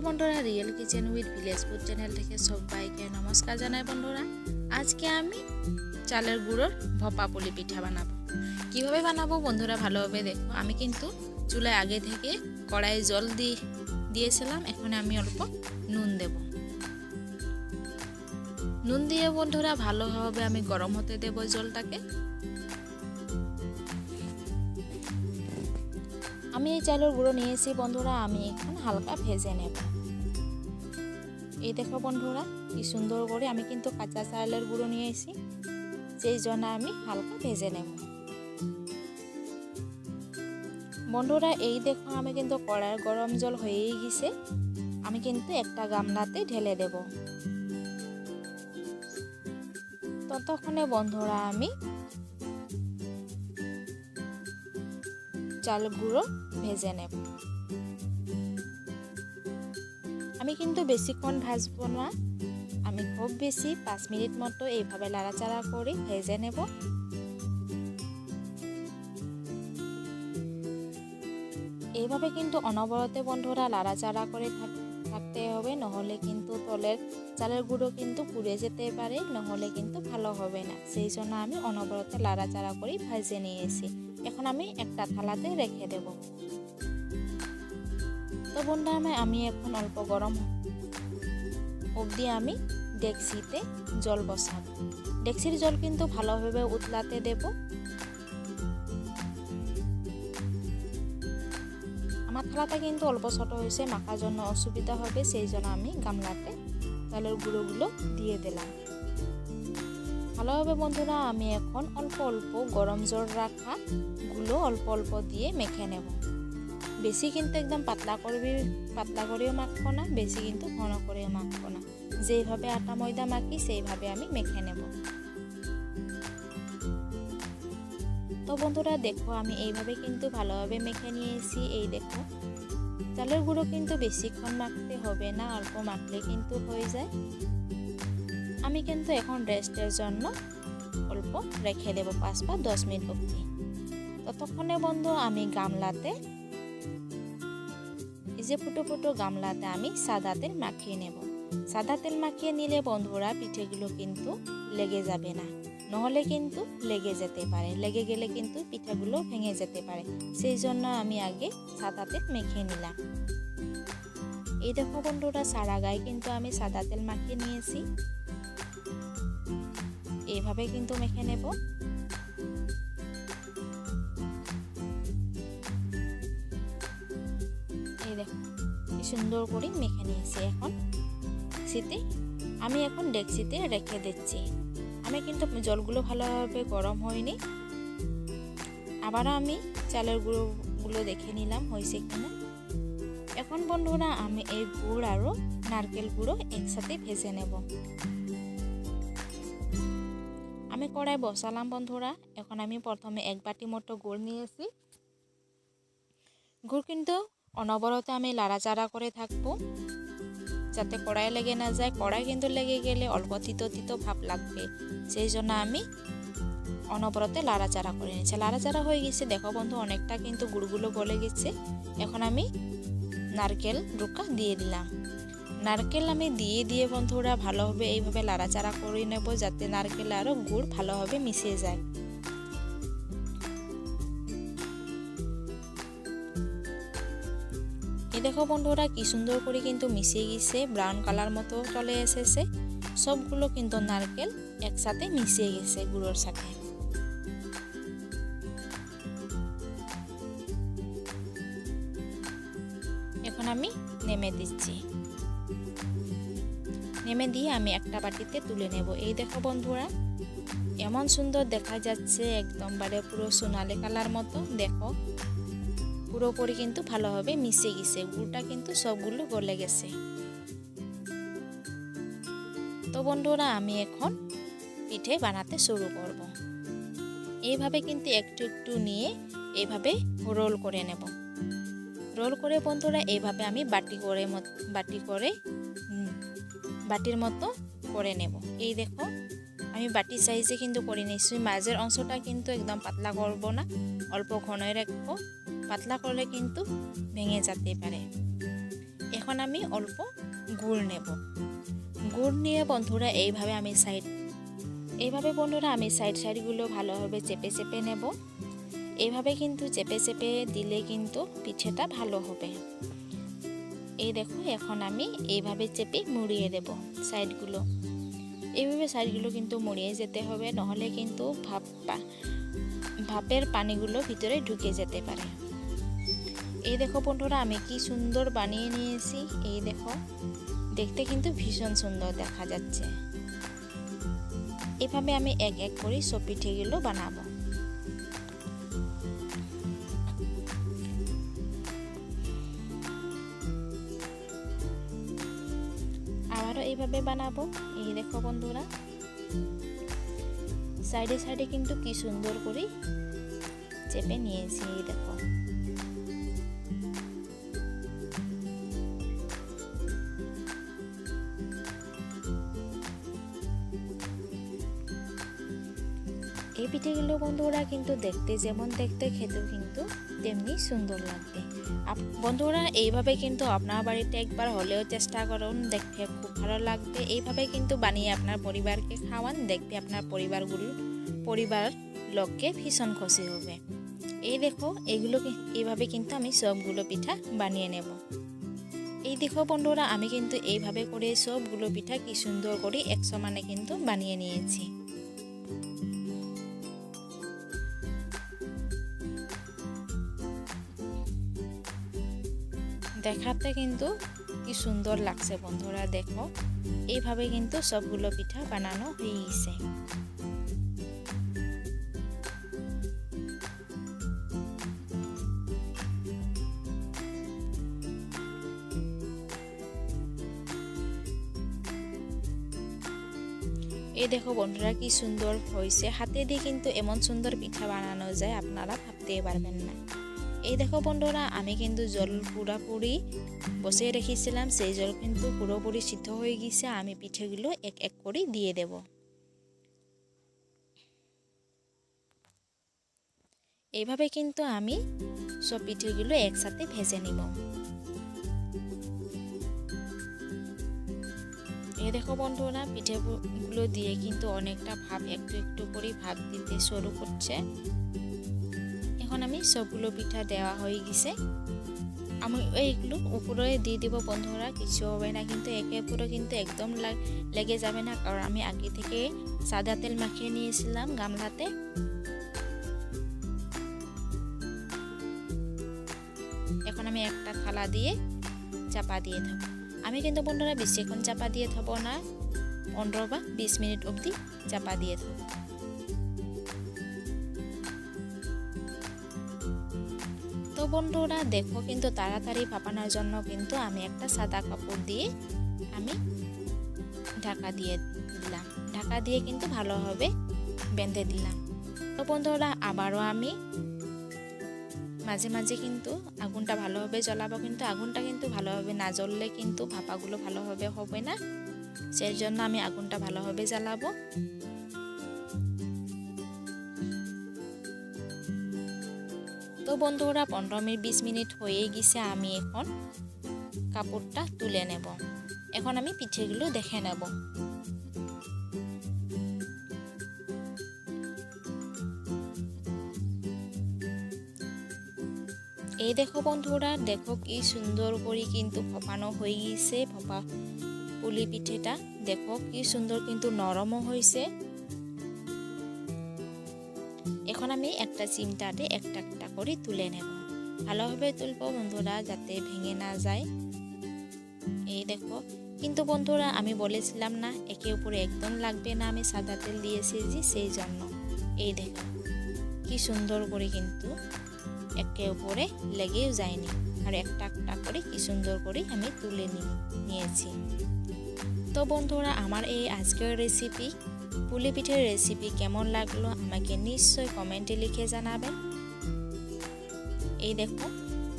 বন্ধুরা real kitchen with village food channel থেকে সবাইকে নমস্কার জানাই। বন্ধুরা আজকে আমি চালের গুঁড়োর ভপা পুলি পিঠা বানাবো। কিভাবে বানাবো বন্ধুরা ভালোভাবে দেখো। আমি কিন্তু চুলায় আগে থেকে কড়াইয়ে জল দিয়েছিলাম। এখন আমি অল্প নুন দেব। নুন দিয়ে বন্ধুরা ভালোভাবে আমি গরম হতে দেব জলটাকে। আমি এই চালের গুঁড়ো নিয়েছি বন্ধুরা, আমি এখন হালকা ভেজে নেব। এই দেখো বন্ধুরা কি সুন্দর করে আমি কিন্তু কাঁচা চালের গুঁড়ো নিয়েছি, সেই জন্য আমি হালকা ভেজে নেব। বন্ধুরা এই দেখো আমি কিন্তু কড়াইয়ের গরম জল হয়েই গেছে। আমি কিন্তু একটা গামলাতে ঢেলে দেব। ততক্ষণে বন্ধুরা আমি চাল গুঁড়ো ভেজে নেব। আমি কিন্তু বেশিক্ষণ ভাজবো না, আমি খুব বেশি 5 মিনিট মতো এইভাবে লাড়াচাড়া করে ভেজে নেব। এইভাবে কিন্তু অনবরতে বন্ধুরা লাড়াচাড়া করে থাকতে হবে, নহলে কিন্তু তলের চালের গুঁড়ো কিন্তু পুড়ে যেতে পারে, নহলে কিন্তু ভালো হবে না। সেই জন্য আমি অনবরতে লাড়াচাড়া করে ভেজে নিয়েছি। এখন আমি একটা থালাতে রেখে দেব। তো বন্ধুরা আমি এখন অল্প গরম অবধি আমি ডেকচিতে জল বসাবো। ডেকচির জল কিন্তু ভালোভাবে উতলাতে দেব। আমার থালাটা কিন্তু অল্প ছোট হয়েছে, মাখার জন্য অসুবিধা হবে, সেই জন্য আমি গামলাতে চালের গুঁড়োগুলো দিয়ে দিলাম। ভালোভাবে বন্ধুরা আমি এখন অল্প অল্প গরম জল রাখা গুলো অল্প অল্প দিয়ে মেখে নেব। বেশি কিন্তু একদম পাতলা করেও মাখবো না, বেশি কিন্তু ঘন করেও মাখবো না। যেইভাবে আটা ময়দা মাখি সেইভাবে আমি মেখে নেব। তো বন্ধুরা দেখো আমি এইভাবে কিন্তু ভালোভাবে মেখে নিয়েছি। এই দেখো চালের গুঁড়ো কিন্তু বেশিক্ষণ মাখতে হবে না, অল্প মাখলে কিন্তু হয়ে যায়। আমি কিন্তু এখন রেস্টের জন্য অল্প রেখে দেব 5 বা 10 মিনিট অবধি। ততক্ষণে বন্ধু আমি গামলাতে এই যে ফুটো ফুটো গামলাতে আমি সাদা তেল মাখিয়ে নেব। সাদা তেল মাখিয়ে নিলে বন্ধুরা পিঠেগুলো কিন্তু লেগে যাবে না, নহলে কিন্তু লেগে যেতে পারে। লেগে গেলে কিন্তু পিঠাগুলো ভেঙে যেতে পারে, সেই জন্য আমি আগে সাদা তেল মেখে নিলাম। এই দেখো বন্ধুরা সারা গায়ে কিন্তু আমি সাদা তেল মাখিয়ে নিয়েছি। এইভাবে কিন্তু মেখে নেব। এই দেখো কি সুন্দর করে মেখে নিয়েছি। আমি এখন ডেকচিতে রেখে দিচ্ছি। আমি কিন্তু জলগুলো ভালোভাবে গরম হয়নি। আবারও আমি চালের গুঁড়োগুলো দেখে নিলাম হয়েছে কিনা। এখন বন্ধুরা আমি এই গুড় আর নারকেল গুঁড়ো একসাথে ভেজে নেব। আমি কড়াই বসালাম বন্ধুরা। এখন আমি প্রথমে 1 বাটি মতো গুড় নিয়েছি। গুড় কিন্তু অনবরতে আমি লাড়াচাড়া করে থাকবো, যাতে কড়াই লেগে না যায়। কড়াই কিন্তু লেগে গেলে অল্প তিতো তিতো ভাব লাগবে, সেই জন্য আমি অনবরতে লাড়াচাড়া করে নিয়েছি। লাড়াচাড়া হয়ে গেছে দেখো বন্ধু, অনেকটা কিন্তু গুড়গুলো গলে গেছে। এখন আমি নারকেল রুকা দিয়ে দিলাম। নারকেল আমি দিয়ে বন্ধুরা ভালোভাবে এইভাবে লাড়াচাড়া করে নেব, যাতে নারকেল আর গুড় ভালোভাবে মিশে যায়। এই দেখো বন্ধুরা কি সুন্দর করে কিন্তু মিশে গেছে, ব্রাউন কালার মতো চলে এসেছে। সবগুলো কিন্তু নারকেল একসাথে মিশে গেছে গুড়ের সাথে। এখন আমি নেমে দিচ্ছি। নেমে দিয়ে আমি একটা বাটিতে তুলে নেব। এই দেখো বন্ধুরা এমন সুন্দর দেখা যাচ্ছে, একদম পুরো সোনালি কালার মতো। দেখো পুরোপুরি কিন্তু ভালোভাবে মিশে গেছে, গুড়টা কিন্তু সবগুলো গলে গেছে। তো বন্ধুরা আমি এখন পিঠে বানাতে শুরু করব। এইভাবে কিন্তু একটু একটু নিয়ে এইভাবে রোল করে নেব। রোল করে বন্ধুরা এইভাবে আমি বাটির মতো করে নেব। এই দেখো আমি বাটি সাইজে কিন্তু করে নিচ্ছি। মাঝের অংশটা কিন্তু একদম পাতলা করব না, অল্প ঘনই রাখবো। পাতলা করলে কিন্তু ভেঙে যেতে পারে। এখন আমি অল্প গুড় নেব। গুড় নিয়ে বন্ধুরা এইভাবে বন্ধুরা আমি সাইডগুলো ভালোভাবে চেপে চেপে নেব। এইভাবে কিন্তু চেপে চেপে দিলে কিন্তু পিঠেটা ভালো হবে। এই দেখো এখন আমি এইভাবে চেপে মুড়িয়ে দেব সাইডগুলো। এইভাবে সাইডগুলো কিন্তু মুড়িয়ে যেতে হবে, নহলে কিন্তু ভাপের পানিগুলো ভিতরে ঢুকে যেতে পারে। এই দেখো বন্ধুরা আমি কি সুন্দর বানিয়ে নিয়েছি। এই দেখো দেখতে কিন্তু ভীষণ সুন্দর দেখা যাচ্ছে। এভাবে আমি এক এক করে সব পিঠেগুলো বানাবো। আবারও এইভাবে বানাবো। এই দেখো বন্ধুরা সাইডে সাইডে কিন্তু কি সুন্দর করে চেপে নিয়েছি। এই দেখো এই পিঠেগুলো বন্ধুরা কিন্তু দেখতে যেমন দেখতে, খেতেও কিন্তু তেমনি সুন্দর লাগবে। বন্ধুরা এইভাবে কিন্তু আপনার বাড়িতে একবার হলেও চেষ্টা করুন, দেখতে খুব ভালো লাগবে। এইভাবে কিন্তু বানিয়ে আপনার পরিবারকে খাওয়ান, দেখবে আপনার পরিবার লোককে ভীষণ খুশি হবে। এই দেখো এইভাবে কিন্তু আমি সবগুলো পিঠা বানিয়ে নেব। এই দেখো বন্ধুরা আমি কিন্তু এইভাবে করে সবগুলো পিঠা কি সুন্দর করে একসমানে কিন্তু বানিয়ে নিয়েছি। দেখাতে কিন্তু কি সুন্দর লাগছে বন্ধুরা। দেখো এইভাবে কিন্তু সবগুলো পিঠা বানানো হয়ে গেছে। এই দেখো বন্ধুরা কি সুন্দর হয়েছে। হাতে দিয়ে কিন্তু এমন সুন্দর পিঠা বানানো যায় আপনারা ভাবতেই পারবেন না। এই দেখো বন্ধুরা আমি কিন্তু জল পুরোপুরি বসিয়ে রেখেছিলাম, সেই জল কিন্তু পুরোপুরি সিদ্ধ হয়ে গেছে। আমি পিঠেগুলো এক এক করে দিয়ে দেব। এইভাবে কিন্তু আমি সব পিঠেগুলো একসাথে ভেজে নিব। এই দেখো বন্ধুরা পিঠেগুলো দিয়ে কিন্তু অনেকটা ভাপ একটু একটু করে ভাপ দিতে শুরু করছে। এখন আমি সবগুলো পিঠা দেওয়া হয়ে গেছে। আমি এইগুলো উপরে দিয়ে দিব বন্ধুরা, কিছু হবে না কিন্তু একে পুরো কিন্তু একদম লেগে যাবে না, কারণ আমি আগে থেকে সাদা তেল মাখিয়ে নিয়েছিলাম গামলাতে। এখন আমি একটা থালা দিয়ে চাপা দিয়ে দেব। আমি কিন্তু বন্ধুরা বেশিক্ষণ চাপা দিয়ে থাকবো না, 15 বা 20 মিনিট অবধি চাপা দিয়ে থাকবো। তো বন্ধুরা দেখো কিন্তু তাড়াতাড়ি ভাপানোর জন্য কিন্তু আমি একটা সাদা কাপড় দিয়ে আমি ঢাকা দিয়ে দিলাম। ঢাকা দিয়ে কিন্তু ভালোভাবে বেঁধে দিলাম। তো বন্ধুরা আবারও আমি মাঝে মাঝে কিন্তু আগুনটা ভালোভাবে জ্বালাবো, কিন্তু আগুনটা কিন্তু ভালোভাবে না জ্বললে কিন্তু ভাপাগুলো ভালোভাবে হবে না, সেই জন্য আমি আগুনটা ভালোভাবে জ্বালাবো। তো বন্ধুরা 15-20 মিনিট হয়ে গেছে। আমি এখন কাপড়টা তুলে নেব। এখন আমি পিঠেগুলো দেখে নেব। এই দেখো বন্ধুরা দেখো কি সুন্দর করে কিন্তু ভাপানো হয়ে গেছে। ভাপা পুলি পিঠেটা দেখো কি সুন্দর কিন্তু নরমও হয়েছে। এখন আমি একটা চিমটাতে একটা একটা করে তুলে নেব। ভালোভাবে তুলবো বন্ধুরা যাতে ভেঙে না যায়। এই দেখো কিন্তু বন্ধুরা আমি বলেছিলাম না একে উপরে একদম লাগবে না, আমি সাদা তেল দিয়েছি যে সেই জন্য। এই দেখো কি সুন্দর করে কিন্তু একে উপরে লেগেও যায়নি, আর একটা একটা করে কি সুন্দর করে আমি তুলে নিয়েছি। তো বন্ধুরা, আমার এই আজকের রেসিপি পুলি পিঠের রেসিপি কেমন লাগলো আমাকে নিশ্চয়ই কমেন্টে লিখে জানাবেন। এই দেখো,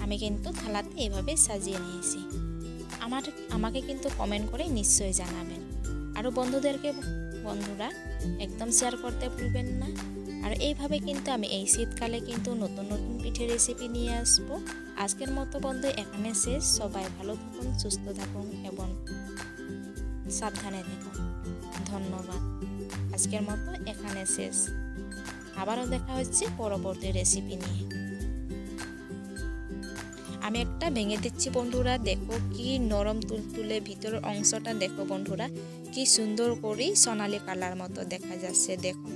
আমি কিন্তু থালাতে এভাবে সাজিয়ে নিয়েছি। আমাকে কিন্তু কমেন্ট করে নিশ্চয়ই জানাবেন। আরও বন্ধুরা একদম শেয়ার করতে ভুলবেন না। আর এইভাবে কিন্তু আমি এই শীতকালে কিন্তু নতুন নতুন পিঠের রেসিপি নিয়ে আসবো। আজকের মতো বন্ধু এখানে শেষ। সবাই ভালো থাকুন, সুস্থ থাকুন এবং সাবধানে থাকুন। ধন্যবাদ। আজকের মতো এখানে শেষ। আবারও দেখা হচ্ছে পরবর্তী রেসিপি নিয়ে। আমি একটা ভেঙে দিচ্ছি বন্ধুরা। দেখো কি নরম তুলতুলে, ভিতরের অংশটা দেখো বন্ধুরা কি সুন্দর করে সোনালি কালার মতো দেখা যাচ্ছে। দেখো